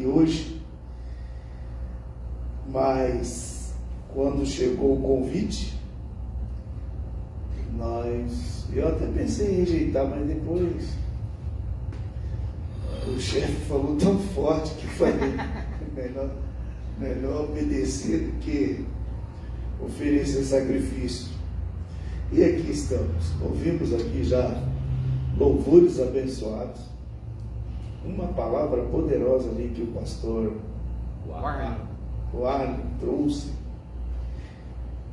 aqui hoje, mas quando chegou o convite, eu até pensei em rejeitar, mas depois o chefe falou tão forte que falei, melhor obedecer do que oferecer sacrifício. E aqui estamos, ouvimos aqui já louvores abençoados, uma palavra poderosa ali que o pastor Warren trouxe,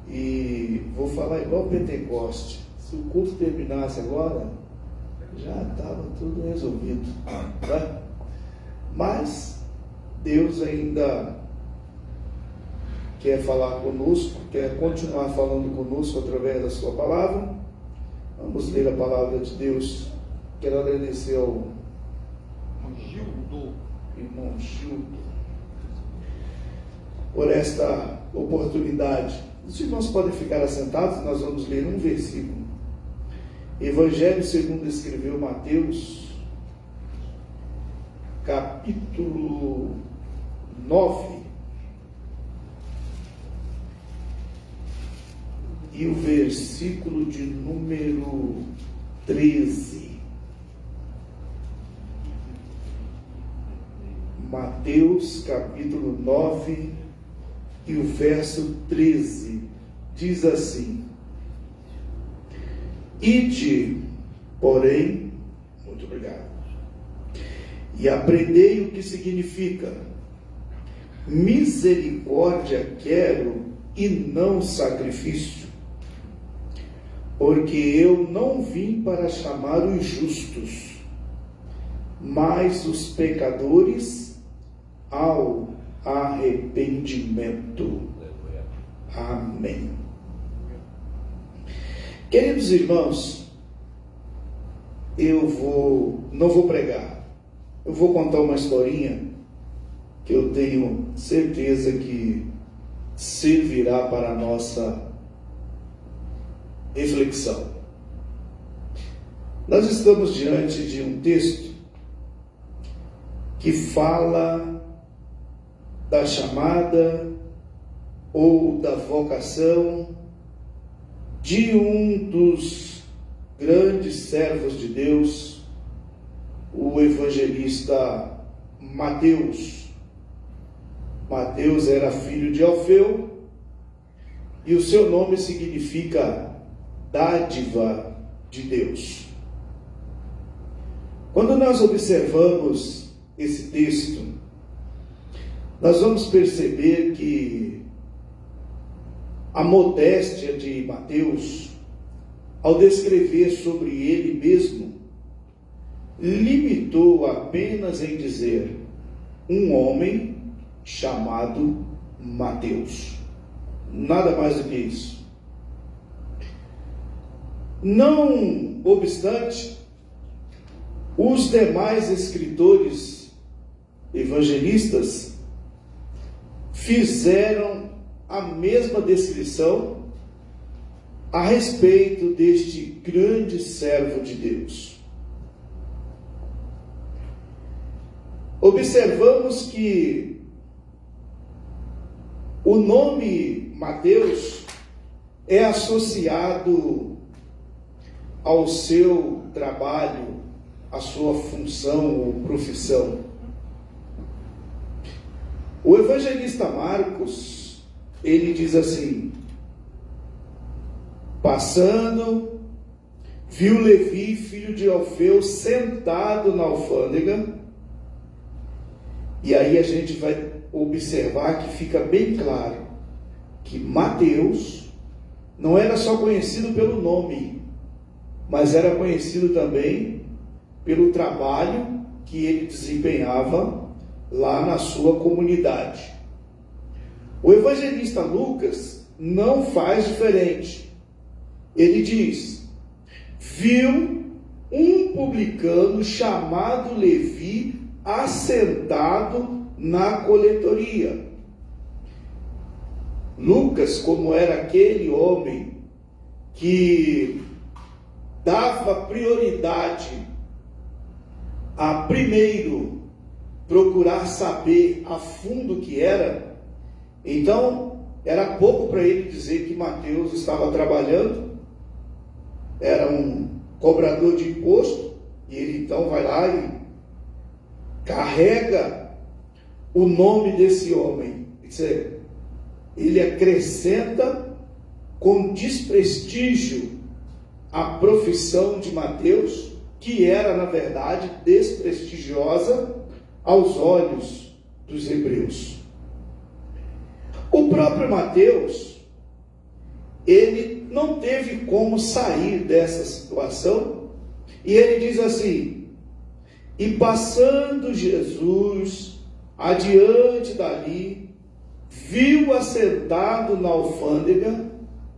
e vou falar igual Pentecoste. Se o culto terminasse agora, já estava tudo resolvido, tá? Mas Deus ainda quer falar conosco, quer continuar falando conosco através da sua palavra. Vamos ler a palavra de Deus. Quero agradecer ao irmão Gildo por esta oportunidade. Os irmãos podem ficar assentados, nós vamos ler um versículo. Evangelho segundo escreveu Mateus, capítulo 9, e o versículo de número 13. Mateus, capítulo 9, e o verso 13, diz assim: Ide, porém, muito obrigado, e aprendei o que significa: misericórdia quero e não sacrifício, porque eu não vim para chamar os justos, mas os pecadores ao arrependimento. Amém. Queridos irmãos, não vou pregar, eu vou contar uma historinha que eu tenho certeza que servirá para a nossa reflexão. Nós estamos diante de um texto que fala da chamada ou da vocação de um dos grandes servos de Deus, o evangelista Mateus. Mateus era filho de Alfeu e o seu nome significa dádiva de Deus. Quando nós observamos esse texto, nós vamos perceber que a modéstia de Mateus, ao descrever sobre ele mesmo, limitou apenas em dizer um homem chamado Mateus. Nada mais do que isso. Não obstante, os demais escritores evangelistas fizeram a mesma descrição a respeito deste grande servo de Deus. Observamos que o nome Mateus é associado ao seu trabalho, à sua função ou profissão. O evangelista Marcos, ele diz assim: passando, viu Levi, filho de Alfeu, sentado na alfândega. E aí a gente vai observar que fica bem claro que Mateus não era só conhecido pelo nome, mas era conhecido também pelo trabalho que ele desempenhava lá na sua comunidade. O evangelista Lucas não faz diferente. Ele diz: viu um publicano chamado Levi assentado na coletoria. Lucas, como era aquele homem que dava prioridade a primeiro procurar saber a fundo o que era, então era pouco para ele dizer que Mateus estava trabalhando, era um cobrador de imposto, e ele então vai lá e carrega o nome desse homem. Ele acrescenta com desprestígio a profissão de Mateus, que era, na verdade, desprestigiosa aos olhos dos hebreus. O próprio Mateus, ele não teve como sair dessa situação, e ele diz assim: e passando Jesus adiante dali, viu assentado na alfândega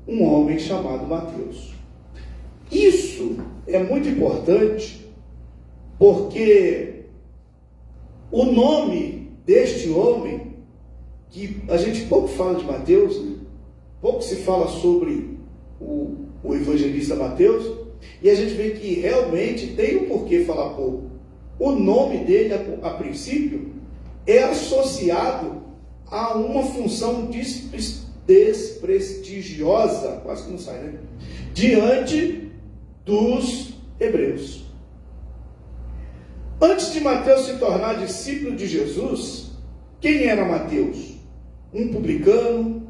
um homem chamado Mateus. Isso é muito importante, porque o nome deste homem, que a gente pouco fala de Mateus, né? Pouco se fala sobre o evangelista Mateus, e a gente vê que realmente tem um porquê falar pouco. O nome dele, a princípio, é associado a uma função desprestigiosa, quase que não sai, né? Diante dos hebreus. Antes de Mateus se tornar discípulo de Jesus, quem era Mateus? Um publicano,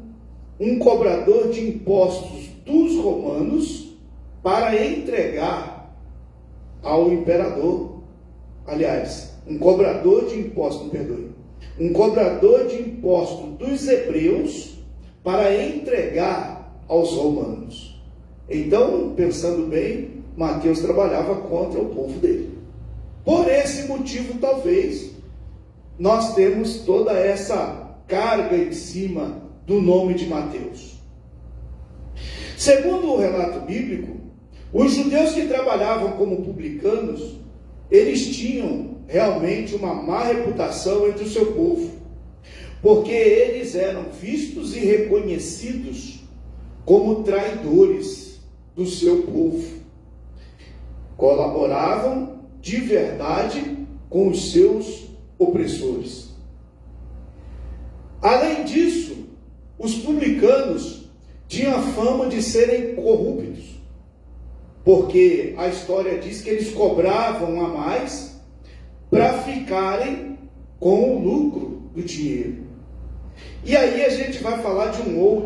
um cobrador de impostos dos romanos, para entregar ao imperador. Aliás, um cobrador de impostos, um cobrador de impostos dos hebreus para entregar aos romanos. Então, pensando bem, Mateus trabalhava contra o povo dele. Por esse motivo, talvez, nós temos toda essa carga em cima do nome de Mateus. Segundo o relato bíblico, os judeus que trabalhavam como publicanos, eles tinham realmente uma má reputação entre o seu povo, porque eles eram vistos e reconhecidos como traidores do seu povo. Colaboravam de verdade com os seus opressores. Além disso, os publicanos tinham a fama de serem corruptos, porque a história diz que eles cobravam a mais para ficarem com o lucro do dinheiro. E aí a gente vai falar de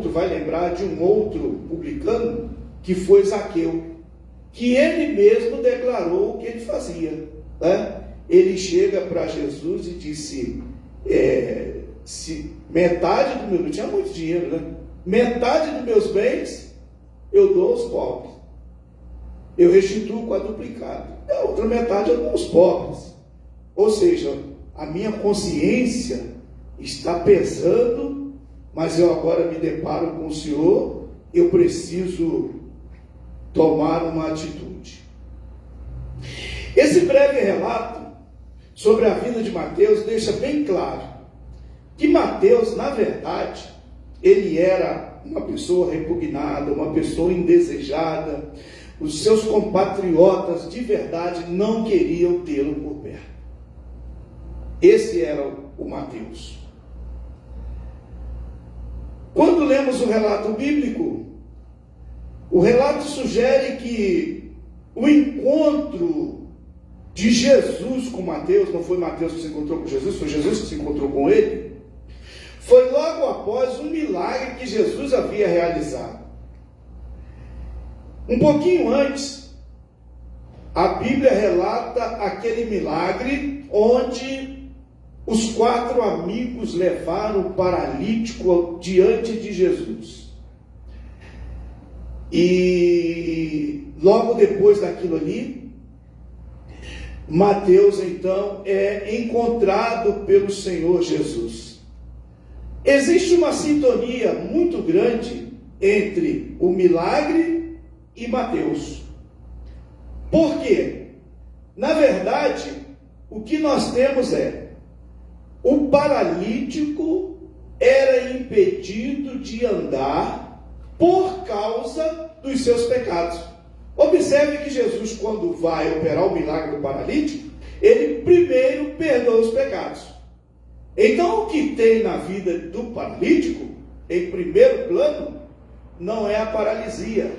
vai lembrar de um outro publicano, que foi Zaqueu, que ele mesmo declarou o que ele fazia, né? Ele chega para Jesus e disse, se metade do meu, não tinha muito dinheiro, né? Metade dos meus bens eu dou aos pobres, eu restituo quadruplicado, a outra metade eu dou aos pobres. Ou seja, a minha consciência está pesando, mas eu agora me deparo com o Senhor, eu preciso tomar uma atitude. Esse breve relato sobre a vida de Mateus deixa bem claro que Mateus, na verdade, ele era uma pessoa repugnada, uma pessoa indesejada. Os seus compatriotas de verdade não queriam tê-lo por perto. Esse era o Mateus. Quando lemos o relato bíblico, o relato sugere que o encontro de Jesus com Mateus, não foi Mateus que se encontrou com Jesus, foi Jesus que se encontrou com ele, foi logo após um milagre que Jesus havia realizado. Um pouquinho antes, a Bíblia relata aquele milagre onde os 4 amigos levaram o paralítico diante de Jesus. E logo depois daquilo ali, Mateus então é encontrado pelo Senhor Jesus. Existe uma sintonia muito grande entre o milagre e Mateus. Por quê? Na verdade, o que nós temos o paralítico era impedido de andar por causa dos seus pecados. Observe que Jesus, quando vai operar o milagre do paralítico, ele primeiro perdoa os pecados. Então, o que tem na vida do paralítico, em primeiro plano, não é a paralisia,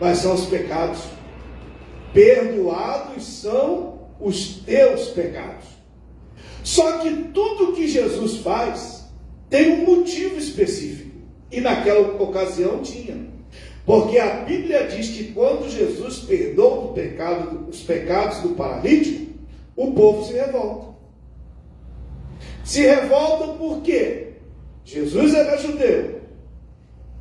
mas são os pecados. Perdoados são os teus pecados. Só que tudo que Jesus faz tem um motivo específico. E naquela ocasião tinha. Porque a Bíblia diz que quando Jesus perdoa os pecados do paralítico, o povo se revolta. Se revoltam por quê? Jesus era judeu,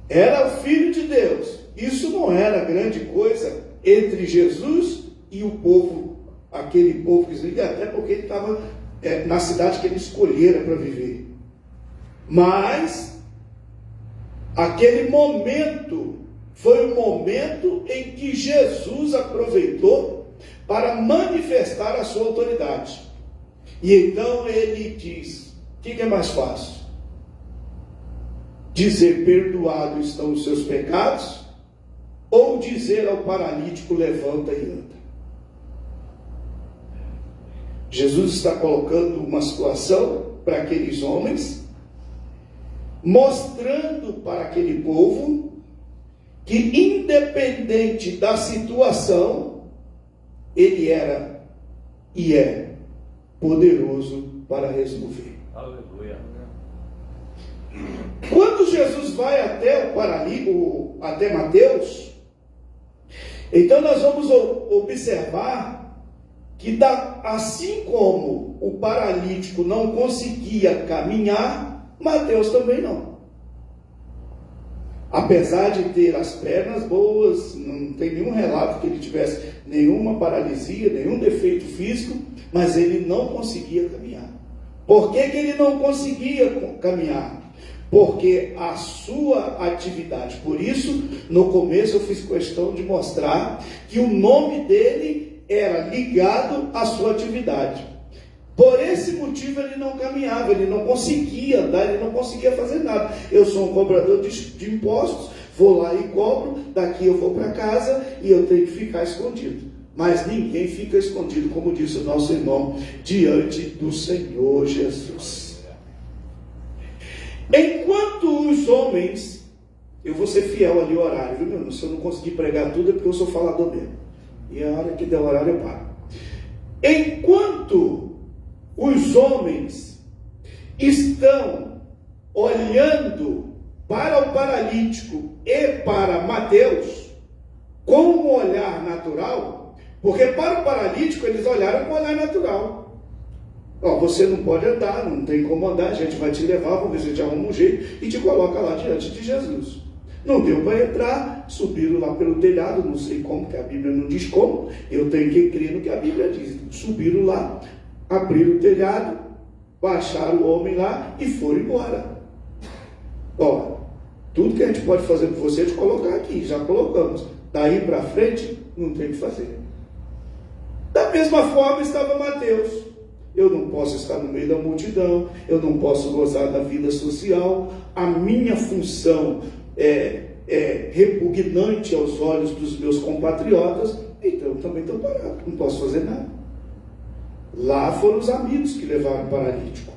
era o Filho de Deus. Isso não era grande coisa entre Jesus e o povo, aquele povo que Israel, até porque ele estava na cidade que ele escolhera para viver. Mas aquele momento foi o momento em que Jesus aproveitou para manifestar a sua autoridade. E então ele diz: o que é mais fácil? Dizer perdoados estão os seus pecados, ou dizer ao paralítico levanta e anda? Jesus está colocando uma situação para aqueles homens, mostrando para aquele povo que, independente da situação, ele era e é poderoso para resolver. Aleluia. Quando Jesus vai até o paralítico, até Mateus, então nós vamos observar que assim como o paralítico não conseguia caminhar, Mateus também não. Apesar de ter as pernas boas, não tem nenhum relato que ele tivesse nenhuma paralisia, nenhum defeito físico, mas ele não conseguia caminhar. Por que ele não conseguia caminhar? Porque a sua atividade, por isso, no começo eu fiz questão de mostrar que o nome dele era ligado à sua atividade. Por esse motivo ele não caminhava, ele não conseguia andar, ele não conseguia fazer nada. Eu sou um cobrador de impostos, vou lá e cobro, daqui eu vou para casa e eu tenho que ficar escondido. Mas ninguém fica escondido, como disse o nosso irmão, diante do Senhor Jesus. Enquanto os homens, eu vou ser fiel ali ao horário, viu, meu irmão? Se eu não conseguir pregar tudo é porque eu sou falador mesmo. E a hora que der o horário eu paro. Enquanto os homens estão olhando para o paralítico e para Mateus com um olhar natural, porque para o paralítico eles olharam com um olhar natural. Você não pode andar, não tem como andar, a gente vai te levar, vamos ver se a gente arruma um jeito e te coloca lá diante de Jesus. Não deu para entrar, subiram lá pelo telhado, não sei como, que a Bíblia não diz como, eu tenho que crer no que a Bíblia diz. Subiram lá, abriram o telhado, baixaram o homem lá e foram embora. Tudo que a gente pode fazer por você é te colocar aqui, já colocamos. Daí para frente, não tem o que fazer. Da mesma forma estava Mateus. Eu não posso estar no meio da multidão, eu não posso gozar da vida social, a minha função é repugnante aos olhos dos meus compatriotas, então eu também estou parado, não posso fazer nada. Lá foram os amigos que levaram o paralítico,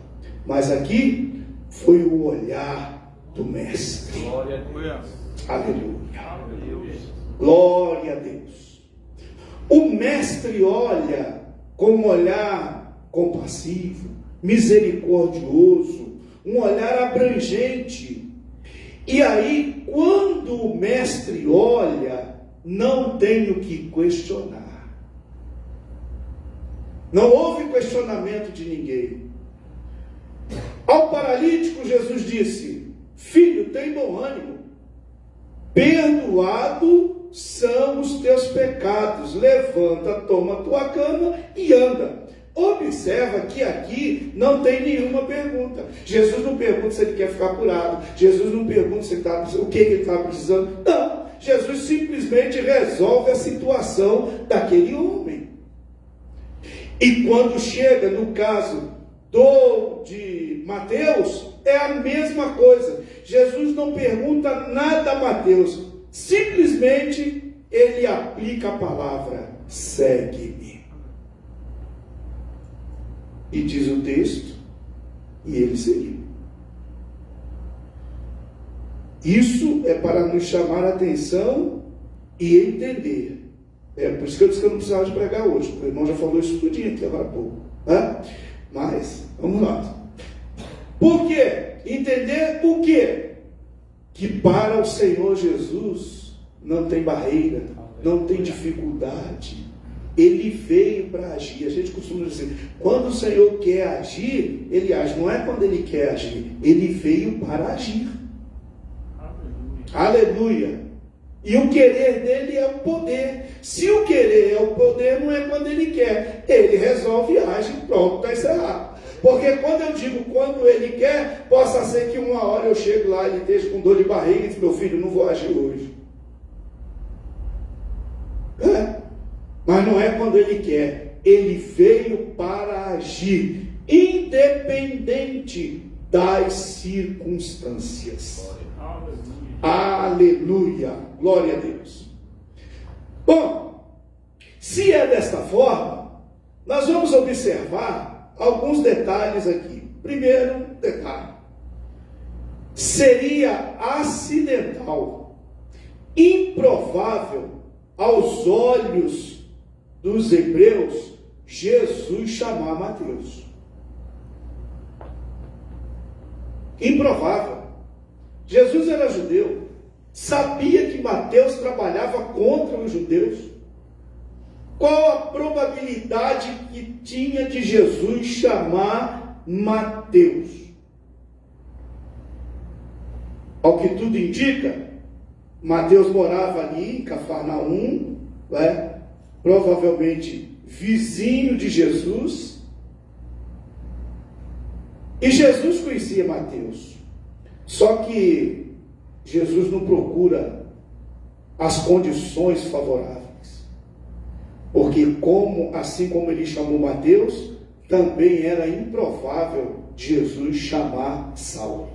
mas aqui foi o olhar do Mestre. Glória a Deus. Aleluia. Glória a Deus. O Mestre olha com um olhar compassivo, misericordioso, um olhar abrangente. E aí, quando o Mestre olha, não tem o que questionar. Não houve questionamento de ninguém. Ao paralítico, Jesus disse: filho, tem bom ânimo, perdoado são os teus pecados, levanta, toma tua cama e anda. Observa que aqui não tem nenhuma pergunta. Jesus não pergunta se ele quer ficar curado. Jesus não pergunta se o que ele está precisando. Não. Jesus simplesmente resolve a situação daquele homem. E quando chega no caso de Mateus, é a mesma coisa. Jesus não pergunta nada a Mateus. Simplesmente ele aplica a palavra: segue-me. E diz o texto, e ele seguiu. Isso é para nos chamar a atenção e entender. É por isso que eu disse que eu não precisava de pregar hoje. O irmão já falou isso tudinho aqui agora há pouco. Mas, vamos lá. Por quê? Entender o quê? Que para o Senhor Jesus não tem barreira, não tem dificuldade. Ele veio para agir. A gente costuma dizer, quando o Senhor quer agir, Ele age. Não é quando Ele quer agir. Ele veio para agir. Aleluia. E o querer dele é o poder. Se o querer é o poder, não é quando ele quer. Ele resolve, age, pronto, está encerrado. Porque quando eu digo quando ele quer, possa ser que uma hora eu chego lá e ele esteja com dor de barriga e diz, meu filho, não vou agir hoje. Mas não é quando ele quer. Ele veio para agir, independente das circunstâncias. Aleluia, glória a Deus. Bom, se é desta forma, nós vamos observar alguns detalhes aqui. Primeiro detalhe, seria acidental, improvável aos olhos dos hebreus Jesus chamar Mateus. Improvável. Jesus era judeu, sabia que Mateus trabalhava contra os judeus. Qual a probabilidade que tinha de Jesus chamar Mateus? Ao que tudo indica, Mateus morava ali em Cafarnaum, provavelmente vizinho de Jesus, e Jesus conhecia Mateus. Só que Jesus não procura as condições favoráveis. Porque assim como ele chamou Mateus, também era improvável Jesus chamar Saulo.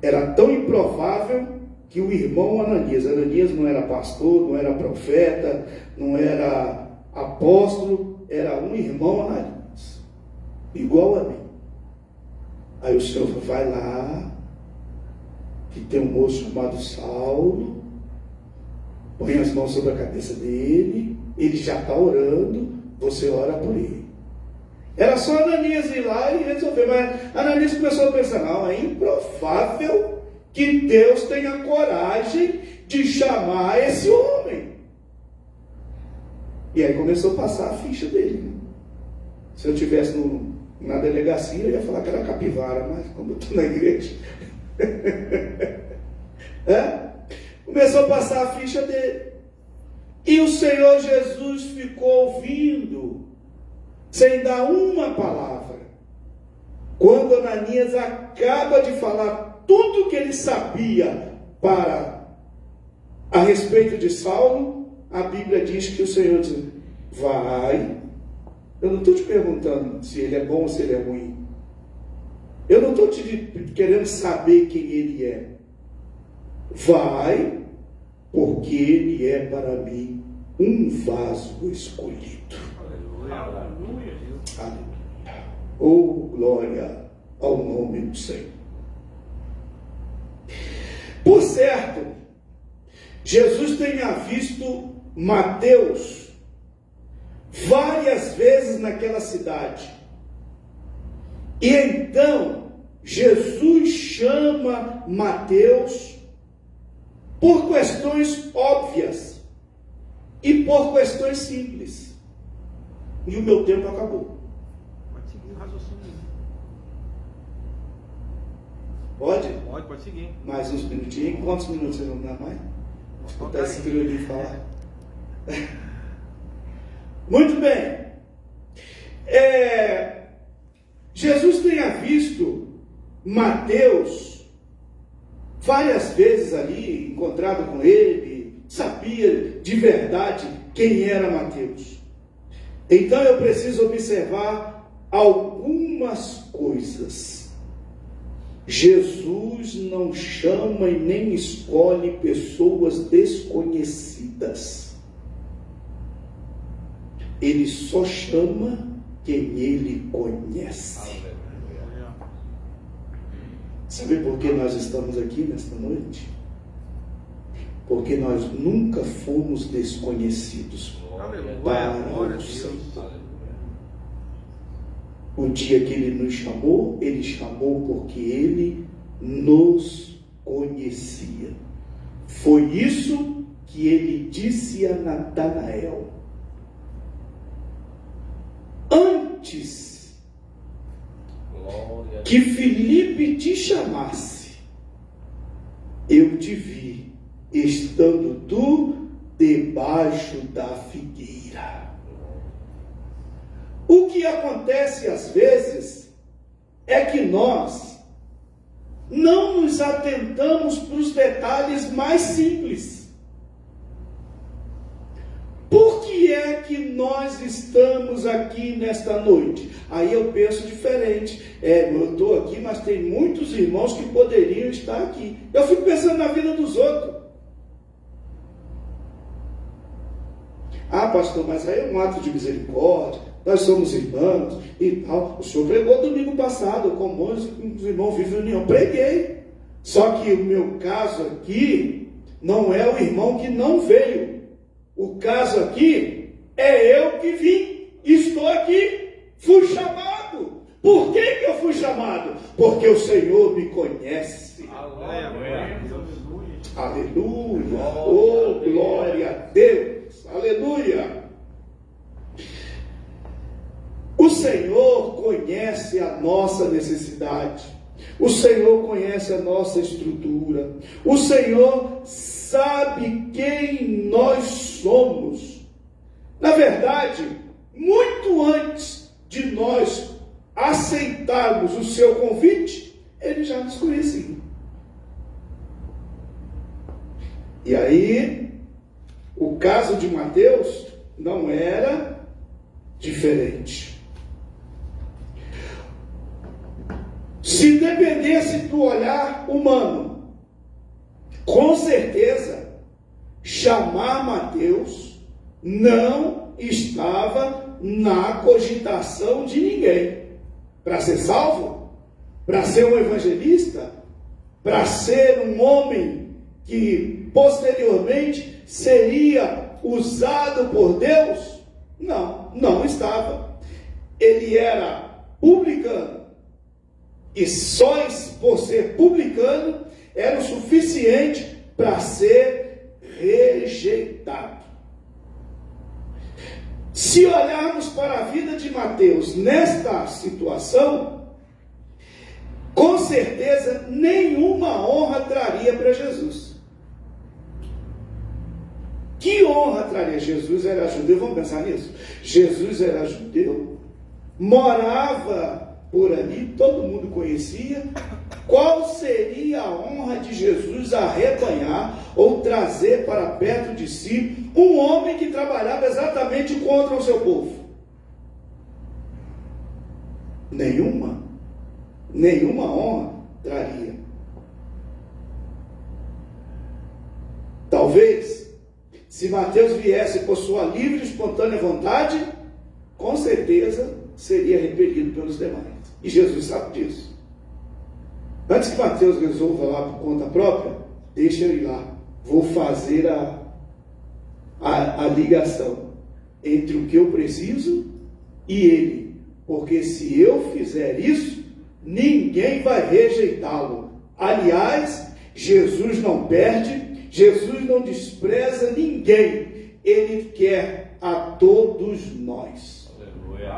Era tão improvável que o irmão Ananias não era pastor, não era profeta, não era apóstolo, era um irmão Ananias. Igual a mim. Aí o Senhor vai lá, que tem um moço chamado Saulo, põe as mãos sobre a cabeça dele, ele já está orando, você ora por ele. Era só Ananias ir lá e resolver, mas Ananias começou a pensar, não, é improvável que Deus tenha coragem de chamar esse homem. E aí começou a passar a ficha dele. Se eu estivesse na delegacia, eu ia falar que era capivara, mas como eu estou na igreja, começou a passar a ficha dele. E o Senhor Jesus ficou ouvindo, sem dar uma palavra. Quando Ananias acaba de falar tudo o que ele sabia a respeito de Saulo, a Bíblia diz que o Senhor diz, vai. Eu não estou te perguntando se ele é bom ou se ele é ruim. Eu não estou querendo saber quem ele é. Vai, porque ele é para mim um vaso escolhido. Aleluia. Aleluia. Oh, glória ao nome do Senhor. Por certo, Jesus tenha visto Mateus várias vezes naquela cidade. E então, Jesus chama Mateus por questões óbvias e por questões simples. E o meu tempo acabou. Pode seguir o raciocínio. Pode? Pode seguir. Mais uns minutinhos. Quantos minutos você não dá mais? Escutar esse crioulinho falar. Muito bem. Jesus tenha visto Mateus várias vezes ali, encontrado com ele, sabia de verdade quem era Mateus. Então eu preciso observar algumas coisas. Jesus não chama e nem escolhe pessoas desconhecidas. Ele só chama quem Ele conhece. Sabe por que nós estamos aqui nesta noite? Porque nós nunca fomos desconhecidos para o Senhor. O dia que Ele nos chamou, Ele chamou porque Ele nos conhecia. Foi isso que Ele disse a Natanael. Antes que Filipe te chamasse, eu te vi, estando tu debaixo da figueira. O que acontece às vezes é que nós não nos atentamos para os detalhes mais simples. Por que é que nós estamos aqui nesta noite? Aí eu penso diferente. Eu estou aqui, mas tem muitos irmãos que poderiam estar aqui. Eu fico pensando na vida dos outros. Ah, pastor, mas aí é um ato de misericórdia. Nós somos irmãos e tal. O senhor pregou domingo passado, com os irmãos vivem em união. Preguei. Só que o meu caso aqui não é o irmão que não veio. O caso aqui é eu que vim, estou aqui, fui chamado. Por que eu fui chamado? Porque o Senhor me conhece. Aleluia. Aleluia. Oh, glória a Deus. Aleluia. O Senhor conhece a nossa necessidade. O Senhor conhece a nossa estrutura. O Senhor sabe quem nós somos. Na verdade, muito antes de nós aceitarmos o seu convite, Ele já nos conhecia. E aí, o caso de Mateus não era diferente. Se dependesse do olhar humano, com certeza, chamar Mateus não estava na cogitação de ninguém. Para ser salvo, para ser um evangelista, para ser um homem que posteriormente seria usado por Deus, não estava. Ele era publicano. E só por ser publicano era o suficiente para ser rejeitado. Se olharmos para a vida de Mateus nesta situação, com certeza nenhuma honra traria para Jesus. Que honra traria? Jesus era judeu, vamos pensar nisso? Jesus era judeu, morava por ali, todo mundo conhecia. Qual seria a honra de Jesus arrebanhar ou trazer para perto de si um homem que trabalhava exatamente contra o seu povo? Nenhuma honra traria. Talvez, se Mateus viesse por sua livre e espontânea vontade, com certeza seria repelido pelos demais. E Jesus sabe disso. Antes que Mateus resolva lá por conta própria, deixa eu ir lá. Vou fazer a ligação entre o que eu preciso e ele. Porque se eu fizer isso, ninguém vai rejeitá-lo. Aliás, Jesus não perde, Jesus não despreza ninguém. Ele quer a todos nós. Aleluia!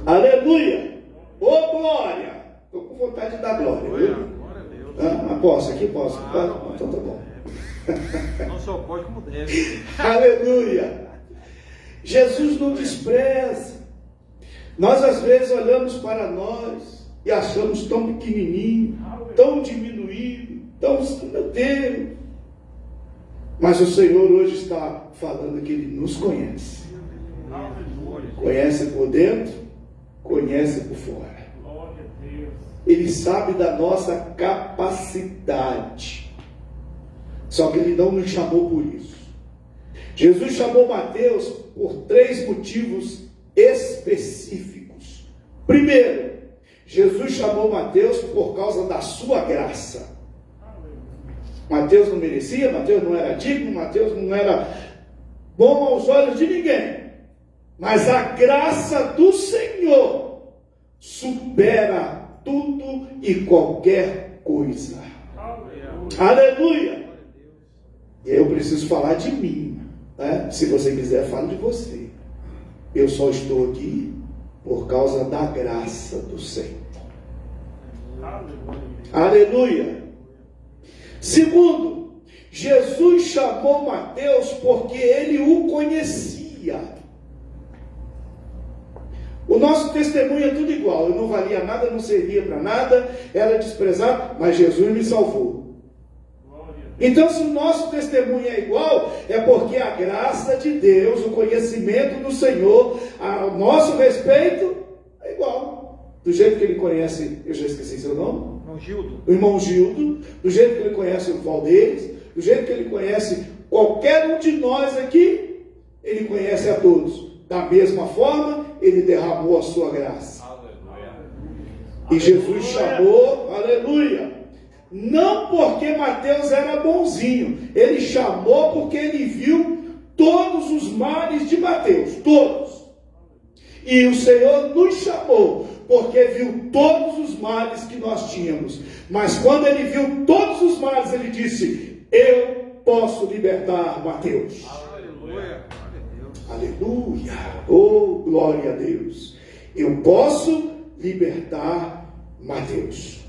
Aleluia! Ô glória! Estou com vontade de dar glória. Glória a Deus. Posso? Aqui posso? Claro, Então tá bom. Não só pode como deve. Aleluia! Jesus não despreza. Nós às vezes olhamos para nós e achamos tão pequenininho, tão diminuído, tão, meu Deus. Mas o Senhor hoje está falando que Ele nos conhece. Conhece por dentro, conhece por fora. Ele sabe da nossa capacidade. Só que Ele não nos chamou por isso. Jesus chamou Mateus por 3 motivos específicos. Primeiro, Jesus chamou Mateus por causa da sua graça. Mateus não merecia, Mateus não era digno, Mateus não era bom aos olhos de ninguém. Mas a graça do Senhor supera tudo e qualquer coisa. Aleluia! E aí eu preciso falar de mim, né? Se você quiser, fale de você. Eu só estou aqui por causa da graça do Senhor. Aleluia! Segundo, Jesus chamou Mateus porque ele o conhecia. O nosso testemunho é tudo igual. Eu não valia nada, não servia para nada, era desprezado, mas Jesus me salvou. Então, se o nosso testemunho é igual, é porque a graça de Deus, o conhecimento do Senhor, ao nosso respeito, é igual. Do jeito que ele conhece, eu já esqueci seu nome? O irmão Gildo, do jeito que ele conhece o Valdez, do jeito que ele conhece qualquer um de nós aqui, ele conhece a todos. Da mesma forma, ele derramou a sua graça. Aleluia. E Jesus chamou, aleluia, não porque Mateus era bonzinho, ele chamou porque ele viu todos os males de Mateus, todos. E o Senhor nos chamou porque viu todos os males que nós tínhamos. Mas quando ele viu todos os males, ele disse: eu posso libertar Mateus. Aleluia. Aleluia. Oh, glória a Deus. Eu posso libertar Mateus.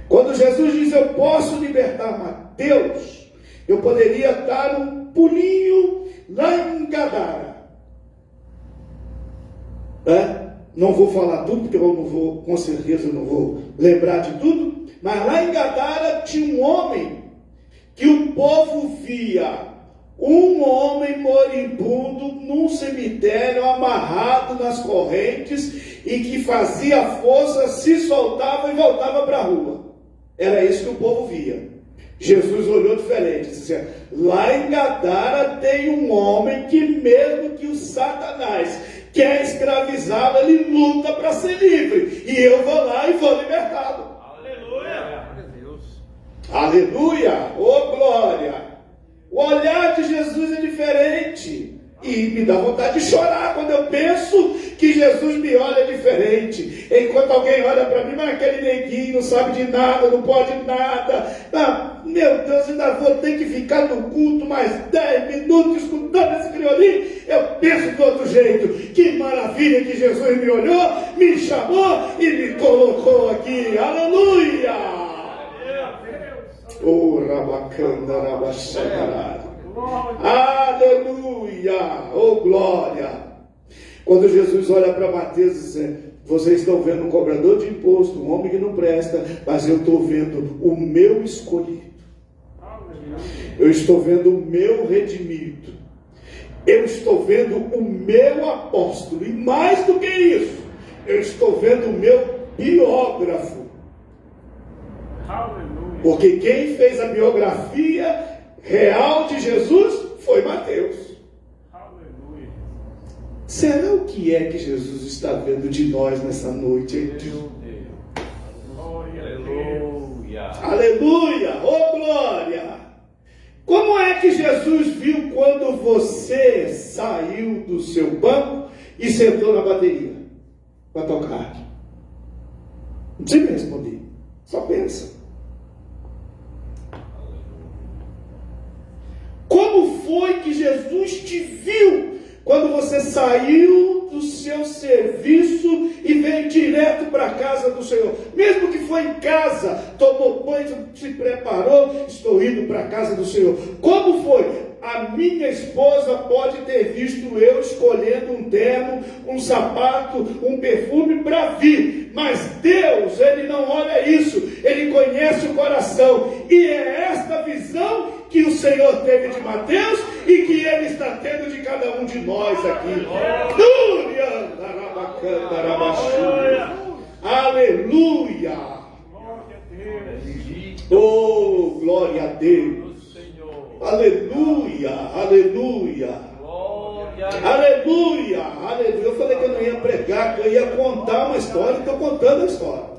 Quando Jesus diz eu posso libertar Mateus, eu poderia dar um pulinho lá em Gadara. Não vou falar tudo, porque eu não vou, com certeza não vou lembrar de tudo, mas lá em Gadara tinha um homem que o povo via um homem moribundo num cemitério, amarrado nas correntes, e que fazia força, se soltava e voltava para a rua. Era isso que o povo via. Jesus olhou diferente, disse assim: lá em Gadara tem um homem que, mesmo que o Satanás quer escravizá-lo, ele luta para ser livre, e eu vou lá e vou libertá-lo. Aleluia. Aleluia. Oh, glória. O olhar de Jesus é diferente. E me dá vontade de chorar quando eu penso que Jesus me olha diferente. Enquanto alguém olha para mim, mas aquele neguinho não sabe de nada, não pode nada. Ah, meu Deus, ainda vou ter que ficar no culto mais 10 minutos escutando esse criolinho. Eu penso de outro jeito. Que maravilha que Jesus me olhou, me chamou e me colocou aqui. Aleluia! Oh, rabacanda, rabaxagarara. Aleluia! Oh, glória! Quando Jesus olha para Mateus e diz: vocês estão vendo um cobrador de imposto, um homem que não presta, mas eu estou vendo o meu escolhido. Eu estou vendo o meu redimido. Eu estou vendo o meu apóstolo. E mais do que isso, eu estou vendo o meu biógrafo. Porque quem fez a biografia real de Jesus foi Mateus. Aleluia. Será o que é que Jesus está vendo de nós nessa noite aqui? Aleluia. Aleluia. Oh, glória. Como é que Jesus viu quando você saiu do seu banco e sentou na bateria para tocar? Não precisa me responder. Só pensa. Como foi que Jesus te viu quando você saiu do seu serviço e veio direto para a casa do Senhor? Mesmo que foi em casa, tomou banho, se preparou, estou indo para a casa do Senhor. Como foi? A minha esposa pode ter visto eu escolhendo um terno, um sapato, um perfume para vir. Mas Deus, Ele não olha isso. Ele conhece o coração. E é esta visão que o Senhor teve de Mateus e que Ele está tendo de cada um de nós aqui. Aleluia! Oh, glória a Deus! Aleluia, aleluia. Aleluia, aleluia. Eu falei que eu não ia pregar, que eu ia contar uma história, estou contando a história.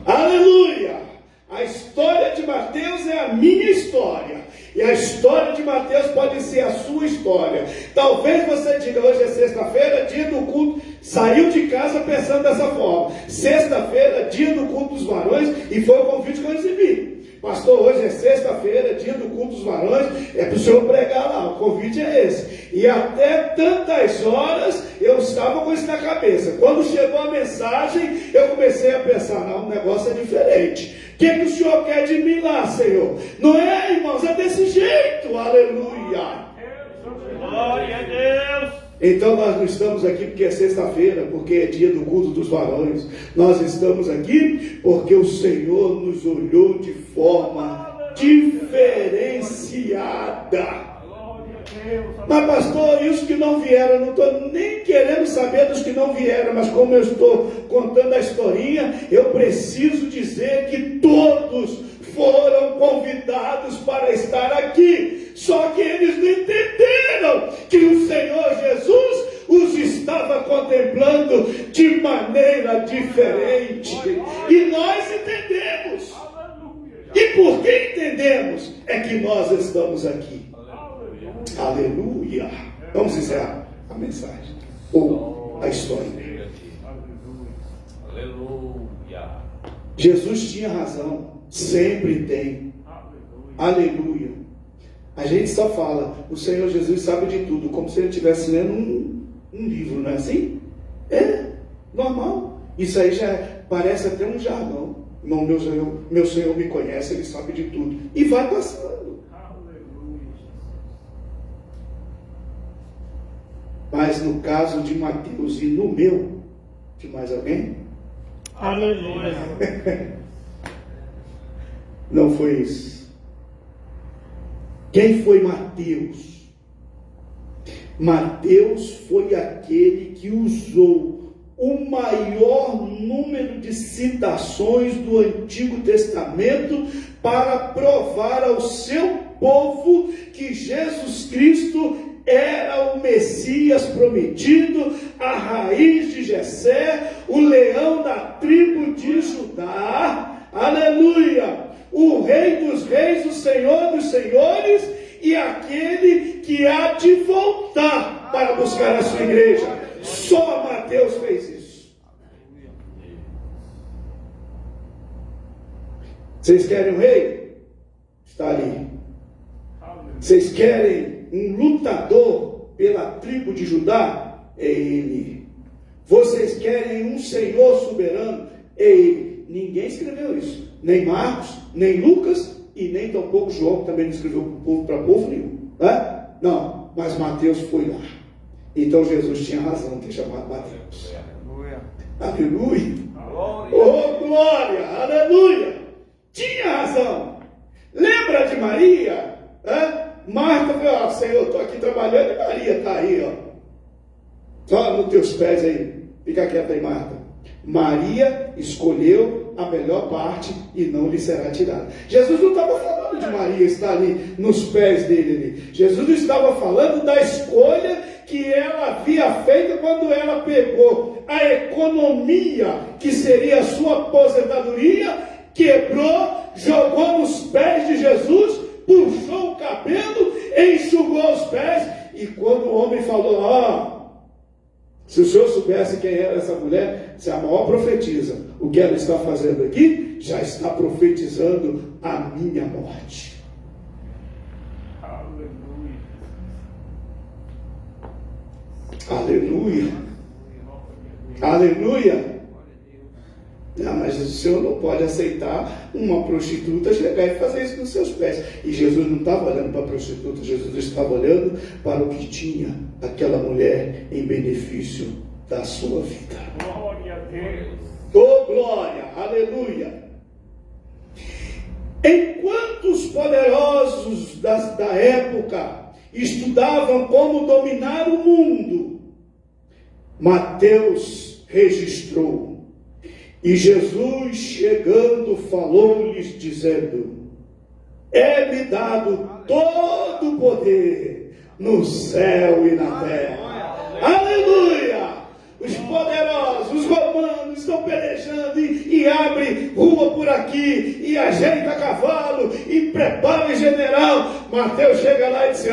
Aleluia. A história de Mateus é a minha história. E a história de Mateus pode ser a sua história. Talvez você diga, hoje é sexta-feira, dia do culto. Saiu de casa pensando dessa forma. Sexta-feira, dia do culto dos varões. E foi o convite que eu recebi. Pastor, hoje é sexta-feira, dia do culto dos varões, é para o senhor pregar lá, o convite é esse. E até tantas horas eu estava com isso na cabeça. Quando chegou a mensagem, eu comecei a pensar, não, o negócio é diferente. O que o senhor quer de mim lá, Senhor? Não é, irmãos, é desse jeito, aleluia. Glória a Deus. Então nós não estamos aqui porque é sexta-feira, porque é dia do culto dos varões. Nós estamos aqui porque o Senhor nos olhou de forma diferenciada. Mas pastor, e os que não vieram? Eu não estou nem querendo saber dos que não vieram, mas como eu estou contando a historinha, eu preciso dizer que todos foram convidados para estar aqui. Só que eles não entenderam que o Senhor Jesus os estava contemplando de maneira diferente. E nós entendemos. E por que entendemos? É que nós estamos aqui. Aleluia. Vamos encerrar a mensagem ou a história. Aleluia. Jesus tinha razão. Sempre tem. Aleluia. A gente só fala, o Senhor Jesus sabe de tudo, como se ele estivesse lendo um livro, não é assim? É, normal. Isso aí já parece até um jargão. Não, meu Senhor me conhece, ele sabe de tudo. E vai passando. Mas no caso de Mateus e no meu, de mais alguém? Aleluia. Não foi isso. Quem foi Mateus? Mateus foi aquele que usou o maior número de citações do Antigo Testamento para provar ao seu povo que Jesus Cristo era o Messias prometido, a raiz de Jessé, o leão da tribo de Judá. Aleluia! O Rei dos Reis, o Senhor dos Senhores e aquele que há de voltar para buscar a sua igreja. Só Mateus fez isso. Vocês querem um rei? Está ali. Vocês querem um lutador pela tribo de Judá? É ele. Vocês querem um Senhor soberano? É ele. Ninguém escreveu isso. Nem Marcos, nem Lucas e nem tampouco João, que também não escreveu para povo nenhum. Né? Não, mas Mateus foi lá. Então Jesus tinha razão de ter chamado Mateus. Aleluia. Oh, glória, aleluia. Tinha razão. Lembra de Maria? Marta falou, Senhor, eu estou aqui trabalhando e Maria está aí, ó. Só nos teus pés aí. Fica quieta aí, Marta. Maria escolheu a melhor parte e não lhe será tirada. Jesus não estava falando de Maria estar ali nos pés dele ali. Jesus estava falando da escolha que ela havia feito quando ela pegou a economia, que seria a sua aposentadoria, quebrou, jogou nos pés de Jesus, puxou o cabelo, enxugou os pés, e quando o homem falou, se o senhor soubesse quem era essa mulher, se é a maior profetisa, o que ela está fazendo aqui, já está profetizando a minha morte. Aleluia. Aleluia. Não, mas o senhor não pode aceitar uma prostituta chegar e fazer isso nos seus pés. E Jesus não estava olhando para a prostituta, Jesus estava olhando para o que tinha aquela mulher em benefício da sua vida. Glória a Deus. Oh, glória, aleluia. Enquanto os poderosos da época estudavam como dominar o mundo, Mateus registrou. E Jesus, chegando, falou-lhes, dizendo: é-me dado todo o poder no céu e na terra. Aleluia! Os poderosos, os romanos estão pelejando e abrem rua por aqui, e ajeita cavalo, e prepara o general. Mateus chega lá e diz: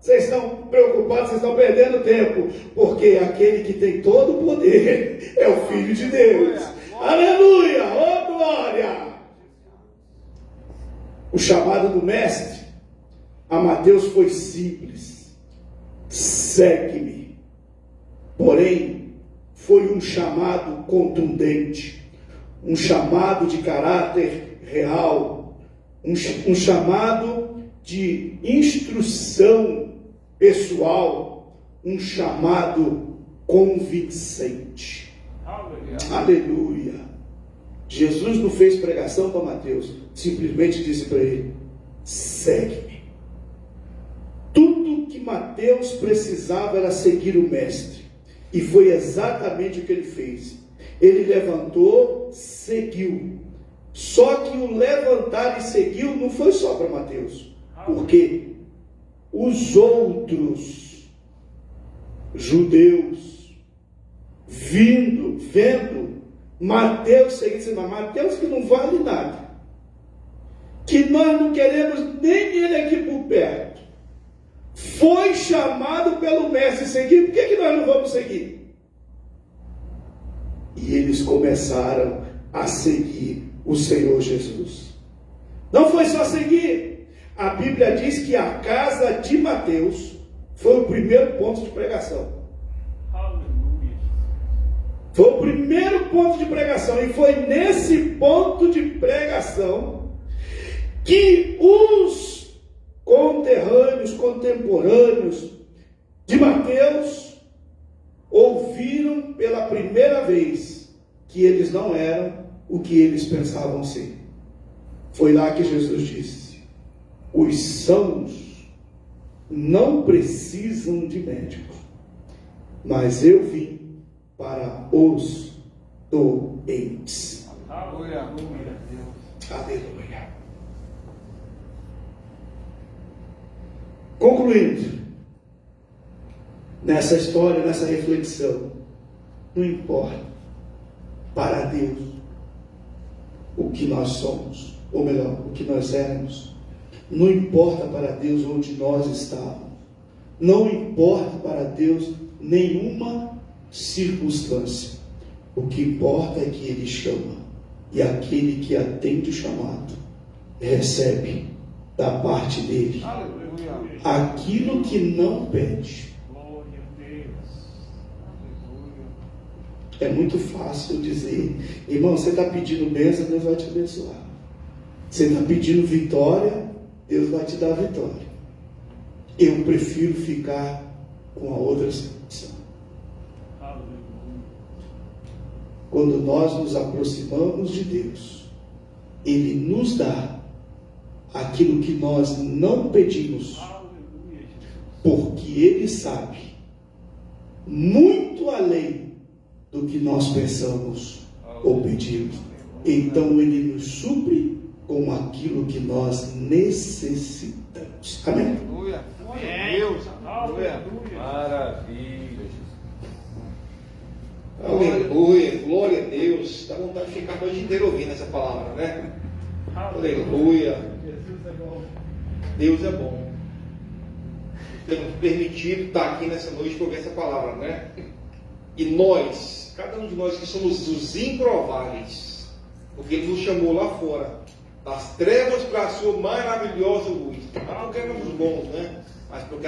vocês estão preocupados, vocês estão perdendo tempo, porque aquele que tem todo o poder é o Filho de Deus. Aleluia! Oh glória! O chamado do mestre a Mateus foi simples: segue-me. Porém, foi um chamado contundente, um chamado de caráter real, um chamado de instrução pessoal, um chamado convincente. Aleluia! Jesus não fez pregação para Mateus, simplesmente disse para ele: segue-me. Tudo que Mateus precisava era seguir o mestre, e foi exatamente o que ele fez. Ele levantou, seguiu. Só que o levantar e seguiu não foi só para Mateus, porque os outros judeus, vendo Mateus seguindo, mas Mateus que não vale nada, que nós não queremos nem ele aqui por perto, foi chamado pelo mestre a seguir. Por que nós não vamos seguir? E eles começaram a seguir o Senhor Jesus. Não foi só seguir. A Bíblia diz que a casa de Mateus foi o primeiro ponto de pregação. Foi o primeiro ponto de pregação. E foi nesse ponto de pregação que os contemporâneos de Mateus ouviram pela primeira vez que eles não eram o que eles pensavam ser. Foi lá que Jesus disse: os sãos não precisam de médicos, mas eu vim para os doentes. Aleluia. Aleluia. Concluindo, nessa história, nessa reflexão, não importa para Deus o que nós somos, ou melhor, o que nós éramos. Não importa para Deus onde nós estávamos. Não importa para Deus nenhuma circunstância. O que importa é que Ele chama, e aquele que atende o chamado recebe da parte dele aquilo que não pede. É muito fácil dizer: irmão, você está pedindo bênção, Deus vai te abençoar. Você está pedindo vitória, Deus vai te dar vitória. Eu prefiro ficar com a outra situação. Quando nós nos aproximamos de Deus, Ele nos dá aquilo que nós não pedimos, porque Ele sabe muito além do que nós pensamos ou pedimos. Então Ele nos supre com aquilo que nós necessitamos. Amém? Aleluia. Deus. Aleluia. Maravilha. Aleluia. Glória a Deus. Dá vontade de ficar a noite inteira ouvindo essa palavra, né? Aleluia. Deus é bom. Temos permitido estar aqui nessa noite para ouvir essa palavra, né? E nós, cada um de nós que somos os improváveis, porque Ele nos chamou lá fora, das trevas para a sua maravilhosa luz. Não porque éramos bons, né? Mas porque